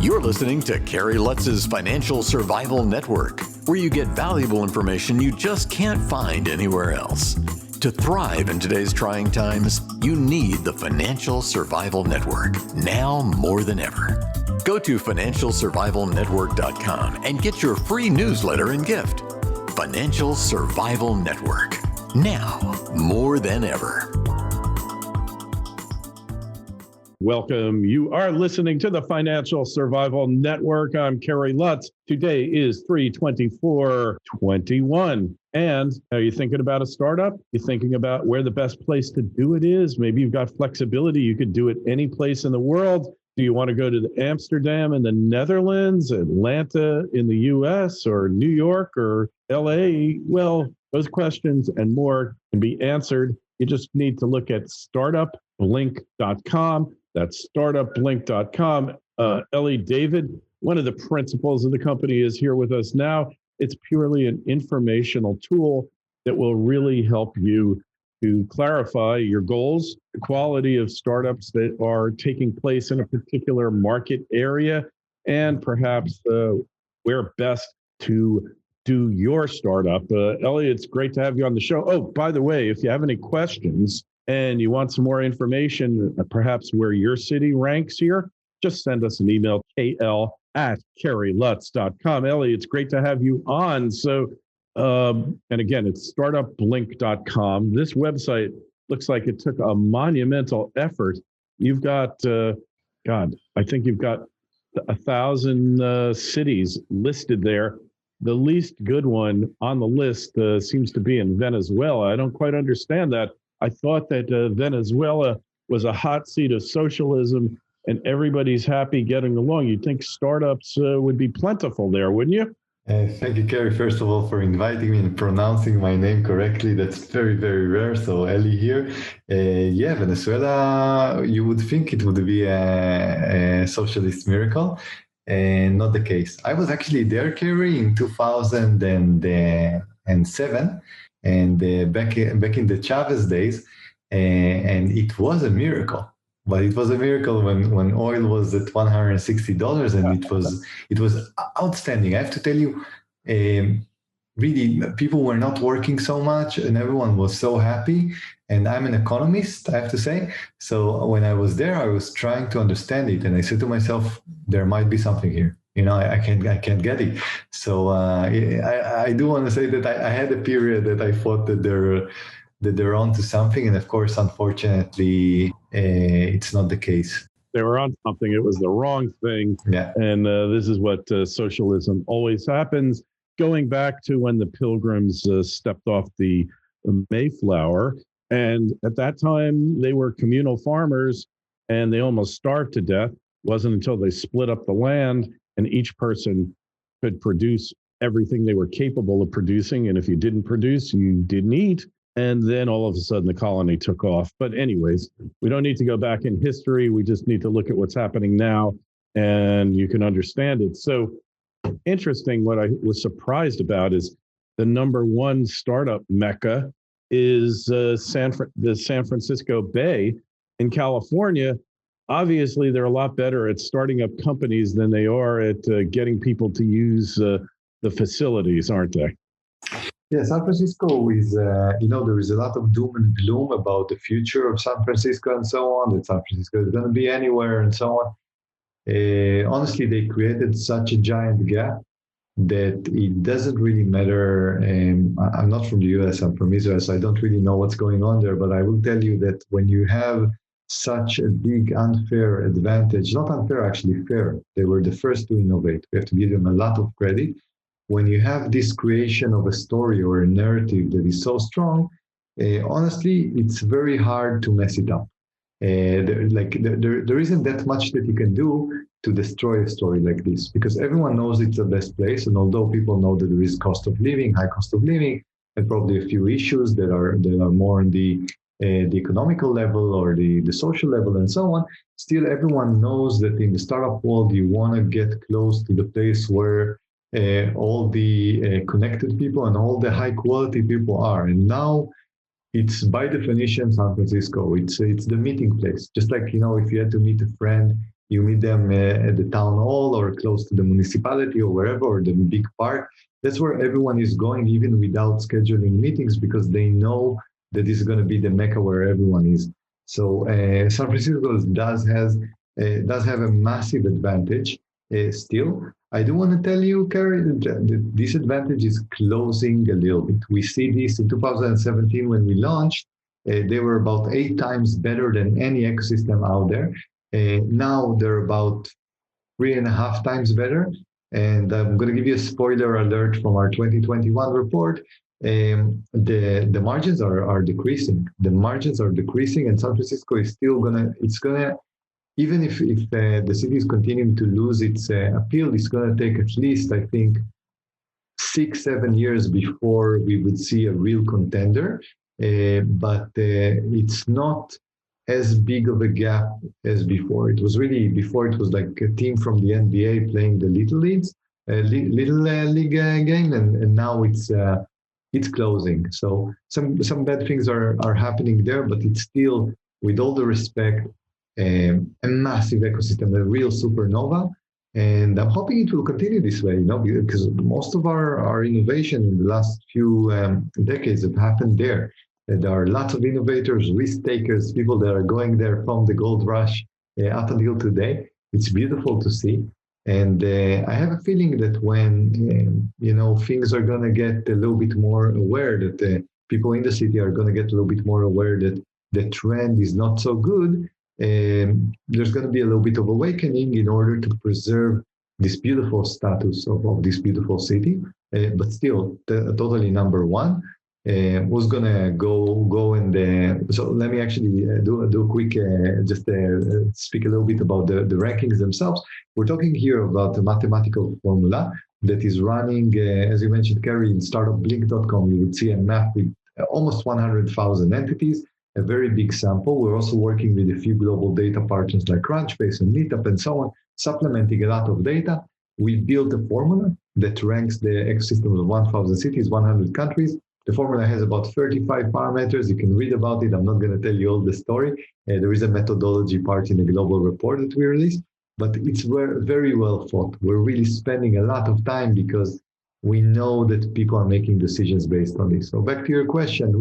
You're listening to Kerry Lutz's Financial Survival Network, where you get valuable information you just can't find anywhere else. To thrive in today's trying times, you need the Financial Survival Network, now more than ever. Go to financialsurvivalnetwork.com and get your free newsletter and gift. Financial Survival Network, now more than ever. Welcome. You are listening to the Financial Survival Network. I'm Kerry Lutz. Today is 3/24/21. And are you thinking about a startup? You're thinking about where the best place to do it is? Maybe you've got flexibility. You could do it any place in the world. Do you want to go to Amsterdam in the Netherlands, Atlanta in the US, or New York or LA? Well, those questions and more can be answered. You just need to look at StartupBlink.com. That's StartupBlink.com. Eli David, one of the principals of the company, is here with us now. It's purely an informational tool that will really help you to clarify your goals, the quality of startups that are taking place in a particular market area, and perhaps where best to do your startup. Eli, it's great to have you on the show. Oh, by the way, if you have any questions and you want some more information, perhaps where your city ranks here, just send us an email, kl@kerrylutz.com. Eli, it's great to have you on. So, and again, it's startupblink.com. This website looks like it took a monumental effort. You've got, I think you've got 1,000 cities listed there. The least good one on the list seems to be in Venezuela. I don't quite understand that. I thought that Venezuela was a hot seat of socialism and everybody's happy getting along. You'd think startups would be plentiful there, wouldn't you? Thank you, Kerry, first of all, for inviting me and pronouncing my name correctly. That's very, very rare. So Eli here. Venezuela, you would think it would be a socialist miracle, and not the case. I was actually there, Kerry, in 2007. And back in the Chavez days, and it was a miracle. But it was a miracle when oil was at $160, and it was outstanding. I have to tell you, really, people were not working so much, and everyone was so happy. And I'm an economist, I have to say. So when I was there, I was trying to understand it, and I said to myself, there might be something here. I can't get it. So I do want to say that I had a period that I thought that they're onto something, and of course, unfortunately, it's not the case. They were on something. It was the wrong thing. Yeah. And this is what socialism always happens. Going back to when the Pilgrims stepped off the Mayflower, and at that time they were communal farmers, and they almost starved to death. It wasn't until they split up the land and each person could produce everything they were capable of producing. And if you didn't produce, you didn't eat. And then all of a sudden the colony took off. But anyways, we don't need to go back in history. We just need to look at what's happening now, and you can understand it. So interesting, what I was surprised about is the number one startup mecca is the San Francisco Bay in California. Obviously, they're a lot better at starting up companies than they are at getting people to use the facilities, aren't they? Yeah, San Francisco is, there is a lot of doom and gloom about the future of San Francisco and so on, that San Francisco is going to be anywhere and so on. Honestly, they created such a giant gap that it doesn't really matter. I'm not from the US, I'm from Israel, so I don't really know what's going on there, but I will tell you that when you have such a big unfair advantage, not unfair, actually fair. They were the first to innovate. We have to give them a lot of credit. When you have this creation of a story or a narrative that is so strong, honestly, it's very hard to mess it up. There isn't that much that you can do to destroy a story like this, because everyone knows it's the best place. And although people know that there is high cost of living, and probably a few issues that are more on the economical level or the social level and so on, still everyone knows that in the startup world, you want to get close to the place where all the connected people and all the high quality people are. And now it's by definition San Francisco. It's the meeting place. Just like, if you had to meet a friend You meet them at the town hall or close to the municipality or wherever, or the big park. That's where everyone is going, even without scheduling meetings, because they know that this is going to be the mecca where everyone is. So San Francisco does have a massive advantage still. I do want to tell you, Kerry, that this advantage is closing a little bit. We see this in 2017 when we launched. They were about 8 times better than any ecosystem out there. Now they're about 3.5 times better. And I'm going to give you a spoiler alert from our 2021 report. The margins are decreasing. The margins are decreasing, and San Francisco is still gonna, even if the city is continuing to lose its appeal, it's gonna take at least, I think, 6-7 years before we would see a real contender. But it's not as big of a gap as before. It was like a team from the NBA playing the little league game, and now it's closing. So some bad things are happening there, but it's still, with all the respect, a massive ecosystem, a real supernova. And I'm hoping it will continue this way, because most of our innovation in the last few decades have happened there. There are lots of innovators, risk takers, people that are going there from the gold rush up until today. It's beautiful to see. And I have a feeling that when, things are going to get a little bit more aware, that people in the city are going to get a little bit more aware that the trend is not so good, there's going to be a little bit of awakening in order to preserve this beautiful status of this beautiful city. But still, totally number one. Who's gonna go and so let me actually do a quick speak a little bit about the rankings themselves. We're talking here about a mathematical formula that is running, as you mentioned, Kerry, in StartupBlink.com. You would see a map with almost 100,000 entities, a very big sample. We're also working with a few global data partners like Crunchbase and Meetup and so on, supplementing a lot of data. We built a formula that ranks the ecosystem of 1,000 cities, 100 countries. The formula has about 35 parameters. You can read about it. I'm not going to tell you all the story. There is a methodology part in the global report that we released, but it's very well thought. We're really spending a lot of time because we know that people are making decisions based on this. So back to your question,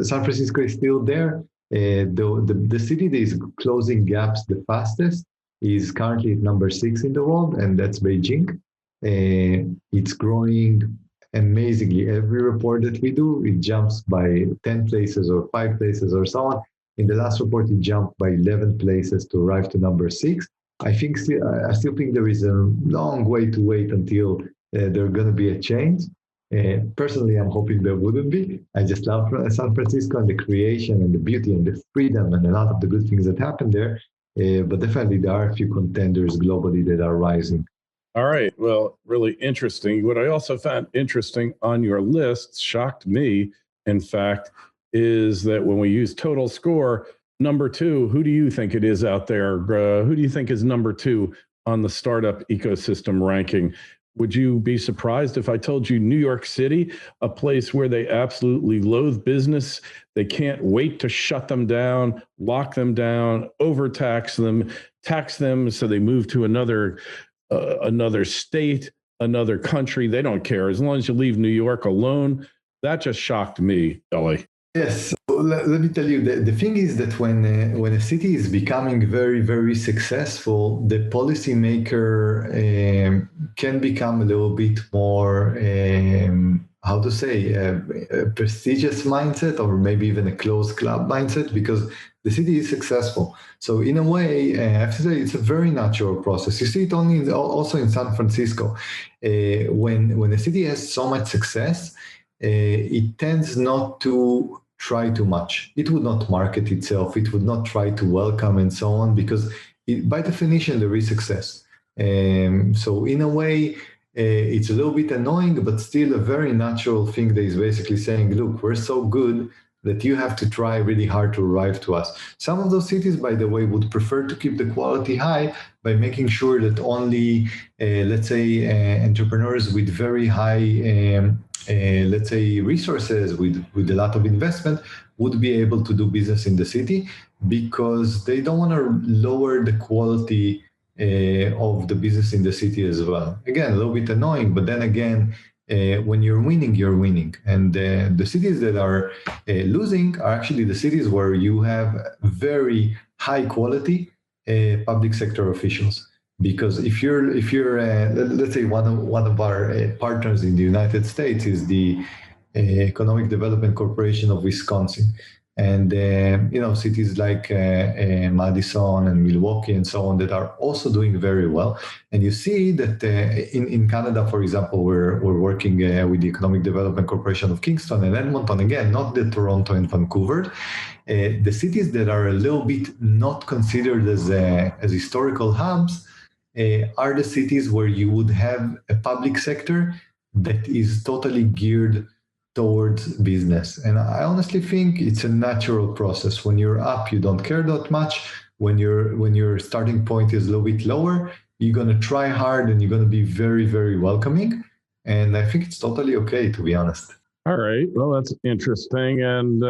San Francisco is still there. The city that is closing gaps the fastest is currently at number 6 in the world, and that's Beijing. It's growing amazingly. Every report that we do, it jumps by 10 places or 5 places or so on. In the last report, it jumped by 11 places to arrive to number 6. I still think there is a long way to wait until there's going to be a change. Personally, I'm hoping there wouldn't be. I just love San Francisco and the creation and the beauty and the freedom and a lot of the good things that happen there. But definitely there are a few contenders globally that are rising. All right. Well, really interesting. What I also found interesting on your list, shocked me, in fact, is that when we use total score, number 2, who do you think it is out there? Who do you think is number 2 on the startup ecosystem ranking? Would you be surprised if I told you New York City, a place where they absolutely loathe business? They can't wait to shut them down, lock them down, overtax them, tax them so they move to another state, another country. They don't care. As long as you leave New York alone. That just shocked me, Eli. Yes. So let me tell you, the thing is that when a city is becoming very, very successful, the policymaker can become a little bit more, a prestigious mindset, or maybe even a closed club mindset, because the city is successful. So in a way, I have to say, it's a very natural process. You see it also in San Francisco. When a city has so much success, it tends not to try too much. It would not market itself. It would not try to welcome and so on, because by definition, there is success. So in a way, it's a little bit annoying, but still a very natural thing that is basically saying, look, we're so good that you have to try really hard to arrive to us. Some of those cities, by the way, would prefer to keep the quality high by making sure that only, entrepreneurs with very high, resources, with a lot of investment, would be able to do business in the city because they don't want to lower the quality of the business in the city as well. Again, a little bit annoying, but then again, when you're winning, you're winning. And the cities that are losing are actually the cities where you have very high quality public sector officials. Because if you're let's say one of our partners in the United States is the Economic Development Corporation of Wisconsin. And cities like Madison and Milwaukee and so on that are also doing very well. And you see that in Canada, for example, we're working with the Economic Development Corporation of Kingston and Edmonton, again, not the Toronto and Vancouver. The cities that are a little bit not considered as historical hubs are the cities where you would have a public sector that is totally geared towards business. And I honestly think it's a natural process. When you're up, you don't care that much. When your starting point is a little bit lower, you're going to try hard and you're going to be very, very welcoming. And I think it's totally okay, to be honest. All right. Well, that's interesting. And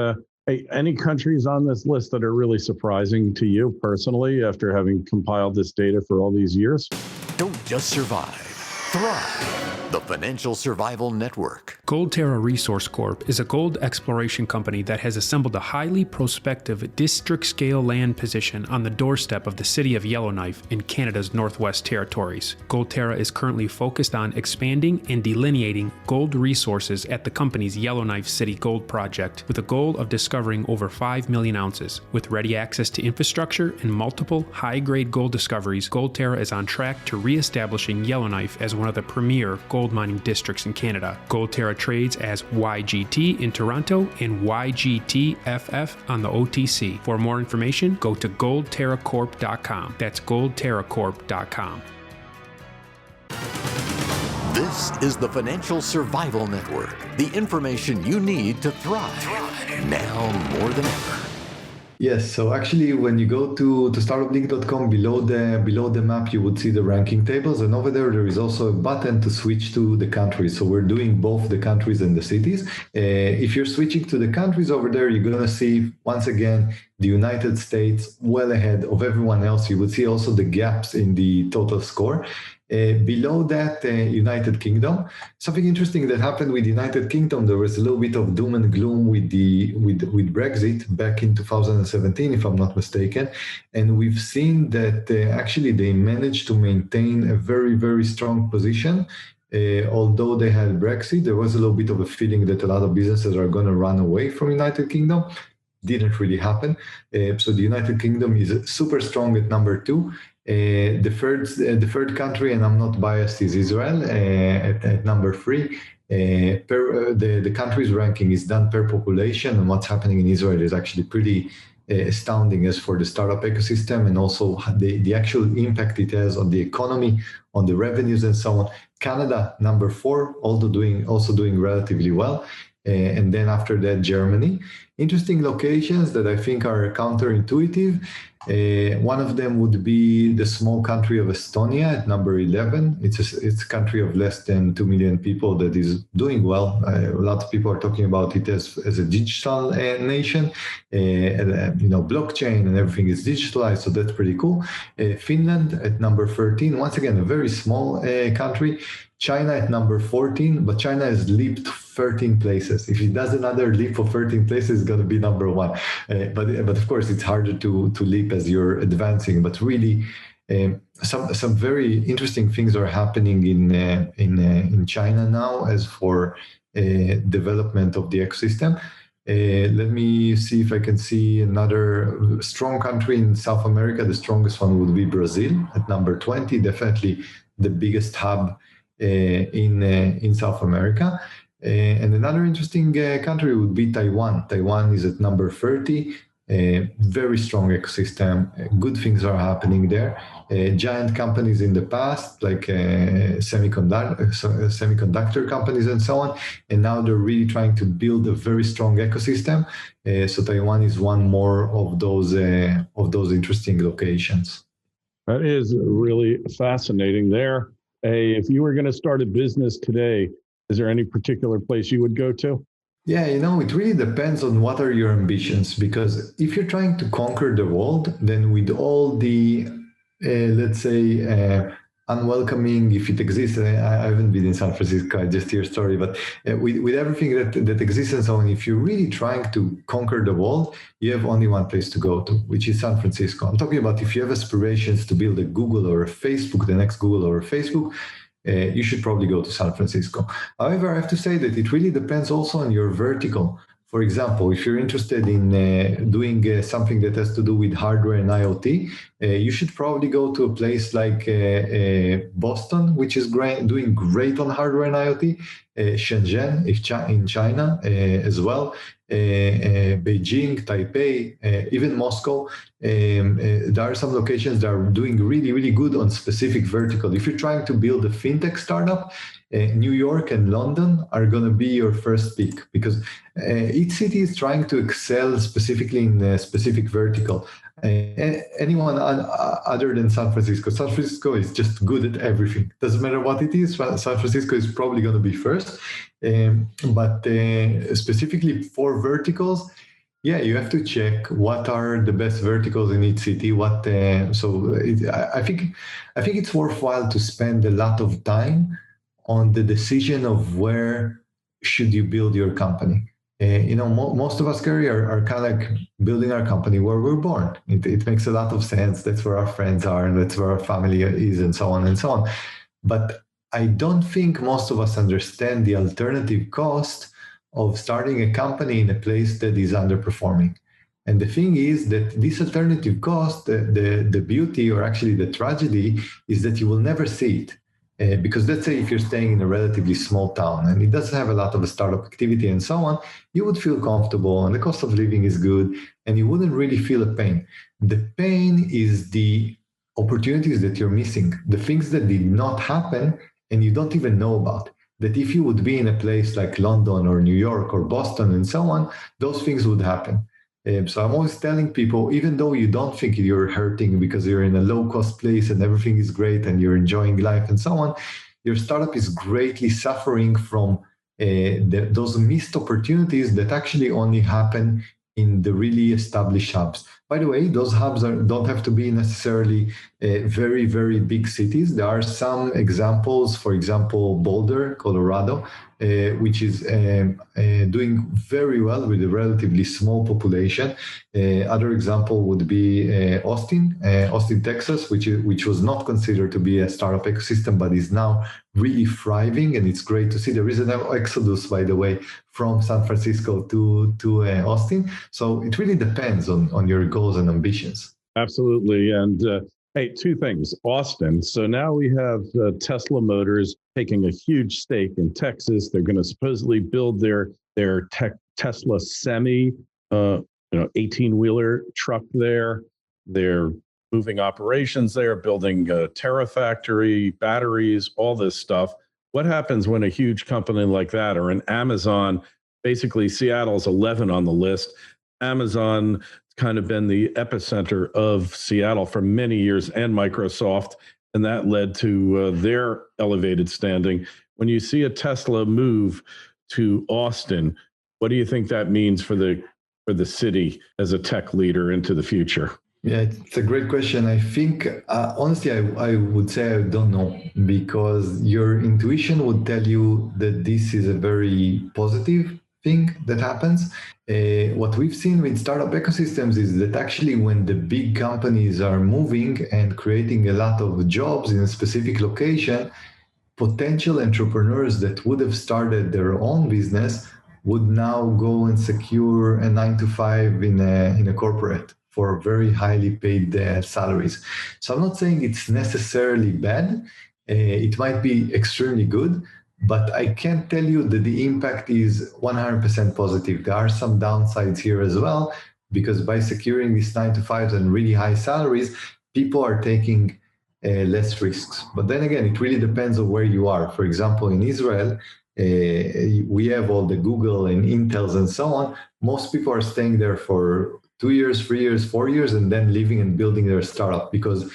hey, any countries on this list that are really surprising to you personally after having compiled this data for all these years? Don't just survive, thrive. The Financial Survival Network. Goldterra Resource Corp is a gold exploration company that has assembled a highly prospective district-scale land position on the doorstep of the city of Yellowknife in Canada's Northwest Territories. Goldterra is currently focused on expanding and delineating gold resources at the company's Yellowknife City Gold Project with a goal of discovering over 5 million ounces. With ready access to infrastructure and multiple high-grade gold discoveries, Goldterra is on track to re-establishing Yellowknife as one of the premier gold mining districts in Canada. Goldterra trades as YGT in Toronto and YGTFF on the OTC. For more information, go to goldterracorp.com. That's goldterracorp.com. This is the Financial Survival Network, the information you need to thrive now more than ever. Yes, so actually when you go to StartupBlink.com, below the map, you would see the ranking tables. And over there is also a button to switch to the countries. So we're doing both the countries and the cities. If you're switching to the countries over there, you're going to see, once again, the United States well ahead of everyone else. You would see also the gaps in the total score. Below that, United Kingdom. Something interesting that happened with United Kingdom, there was a little bit of doom and gloom with Brexit back in 2017, if I'm not mistaken. And we've seen that actually they managed to maintain a very, very strong position. Although they had Brexit, there was a little bit of a feeling that a lot of businesses are going to run away from United Kingdom. Didn't really happen. So the United Kingdom is super strong at number 2. The third country, and I'm not biased, is Israel at number 3. The country's ranking is done per population, and what's happening in Israel is actually pretty astounding as for the startup ecosystem and also the actual impact it has on the economy, on the revenues, and so on. Canada, number 4, also doing relatively well. And then after that, Germany. Interesting locations that I think are counterintuitive. One of them would be the small country of Estonia at number 11. It's a country of less than 2 million people that is doing well. A lot of people are talking about it as a digital nation. Blockchain and everything is digitalized, so that's pretty cool. Finland at number 13. Once again, a very small country. China at number 14, but China has leaped 13 places. If it does another leap of 13 places, it's going to be number 1. But of course, it's harder to leap as you're advancing. But really, some very interesting things are happening in China now as for development of the ecosystem. Let me see if I can see another strong country in South America. The strongest one would be Brazil at number 20, definitely the biggest hub in South America. And another interesting country would be Taiwan. Taiwan is at number 30. Very strong ecosystem. Good things are happening there. Giant companies in the past, like semiconductor companies and so on. And now they're really trying to build a very strong ecosystem. So Taiwan is one more of those interesting locations. That is really fascinating there. If you were going to start a business today, is there any particular place you would go to? Yeah, it really depends on what are your ambitions. Because if you're trying to conquer the world, then with all the, let's say, unwelcoming, if it exists, I haven't been in San Francisco, I just hear story, but with everything that exists and so on, if you're really trying to conquer the world, you have only one place to go to, which is San Francisco. I'm talking about if you have aspirations to build a Google or a Facebook, the next Google or a Facebook, you should probably go to San Francisco. However, I have to say that it really depends also on your vertical. For example, if you're interested in doing something that has to do with hardware and IoT, you should probably go to a place like Boston, which is doing great on hardware and IoT, Shenzhen in China as well, Beijing, Taipei, even Moscow. There are some locations that are doing really, really good on specific vertical. If you're trying to build a fintech startup, New York and London are going to be your first pick, because each city is trying to excel specifically in a specific vertical. Anyone other than San Francisco. San Francisco is just good at everything. Doesn't matter what it is, San Francisco is probably going to be first. But specifically for verticals, yeah, you have to check what are the best verticals in each city. I think it's worthwhile to spend a lot of time on the decision of where should you build your company. Most of us, Kerry, are kind of like building our company where we're born. It makes a lot of sense. That's where our friends are, and that's where our family is, and so on and so on. But I don't think most of us understand the alternative cost of starting a company in a place that is underperforming. And the thing is that this alternative cost, the beauty, or actually the tragedy, is that you will never see it. Because let's say if you're staying in a relatively small town and it doesn't have a lot of a startup activity and so on, you would feel comfortable and the cost of living is good and you wouldn't really feel a pain. The pain is the opportunities that you're missing, the things that did not happen and you don't even know about. That if you would be in a place like London or New York or Boston and so on, those things would happen. So I'm always telling people, even though you don't think you're hurting because you're in a low-cost place and everything is great and you're enjoying life and so on, your startup is greatly suffering from those missed opportunities that actually only happen in the really established hubs. By the way, those hubs don't have to be necessarily very, very big cities. There are some examples, for example, Boulder, Colorado, which is doing very well with a relatively small population. Other example would be Austin, Texas, which was not considered to be a startup ecosystem, but is now really thriving, and it's great to see. There is an exodus, by the way, from San Francisco to Austin. So it really depends on your goals and ambitions. Absolutely. And hey, two things. Austin. So now we have Tesla Motors taking a huge stake in Texas. They're going to supposedly build their Tesla Semi, 18-wheeler truck there. They're moving operations there, building a Terafactory, batteries, all this stuff. What happens when a huge company like that, or an Amazon, basically Seattle's 11 on the list. Amazon kind of been the epicenter of Seattle for many years, and Microsoft, and that led to their elevated standing. When you see a Tesla move to Austin, what do you think that means for the city as a tech leader into the future? Yeah, it's a great question. I think, honestly, I would say I don't know, because your intuition would tell you that this is a very positive thing that happens. What we've seen with startup ecosystems is that actually when the big companies are moving and creating a lot of jobs in a specific location, potential entrepreneurs that would have started their own business would now go and secure a 9-to-5 in a corporate for very highly paid salaries. So I'm not saying it's necessarily bad. It might be extremely good, but I can't tell you that the impact is 100% positive. There are some downsides here as well, because by securing these 9-to-5s and really high salaries, people are taking less risks. But then again, it really depends on where you are. For example, in Israel, we have all the Google and Intels and so on. Most people are staying there for 2 years, 3 years, 4 years, and then leaving and building their startup, because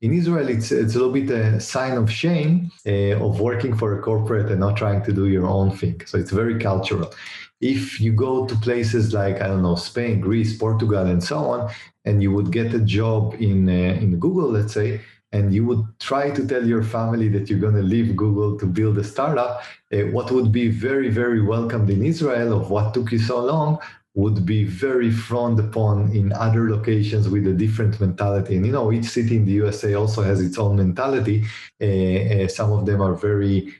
In Israel, it's a little bit a sign of shame of working for a corporate and not trying to do your own thing. So it's very cultural. If you go to places like, I don't know, Spain, Greece, Portugal, and so on, and you would get a job in Google, let's say, and you would try to tell your family that you're going to leave Google to build a startup, what would be very, very welcomed in Israel of what took you so long would be very frowned upon in other locations with a different mentality. And, each city in the USA also has its own mentality. Some of them are very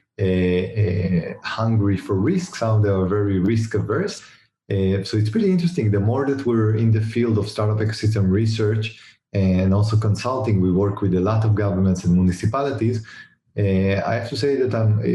hungry for risk. Some of them are very risk averse. So it's pretty interesting. The more that we're in the field of startup ecosystem research and also consulting, we work with a lot of governments and municipalities. I have to say that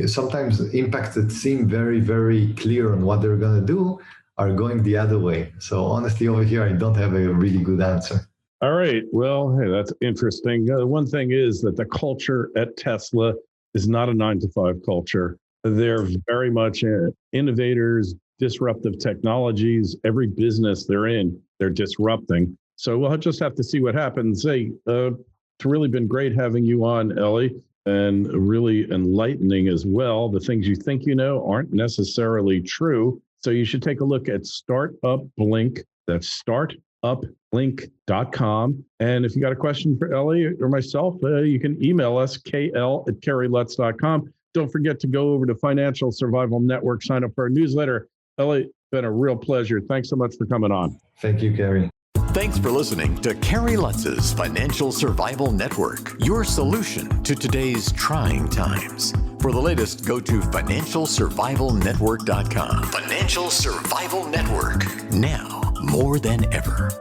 sometimes impacts that seem very, very clear on what they're going to do are going the other way. So honestly, over here, I don't have a really good answer. All right. Well, hey, that's interesting. One thing is that the culture at Tesla is not a 9-to-5 culture. They're very much innovators, disruptive technologies. Every business they're in, they're disrupting. So we'll just have to see what happens. Hey, it's really been great having you on, Eli, and really enlightening as well. The things you think you know aren't necessarily true. So you should take a look at StartupBlink. That's startupblink.com. And if you got a question for Eli or myself, you can email us, kl@kerrylutz.com. Don't forget to go over to Financial Survival Network, sign up for our newsletter. Eli, it's been a real pleasure. Thanks so much for coming on. Thank you, Kerry. Thanks for listening to Kerry Lutz's Financial Survival Network, your solution to today's trying times. For the latest, go to financialsurvivalnetwork.com. Financial Survival Network, now more than ever.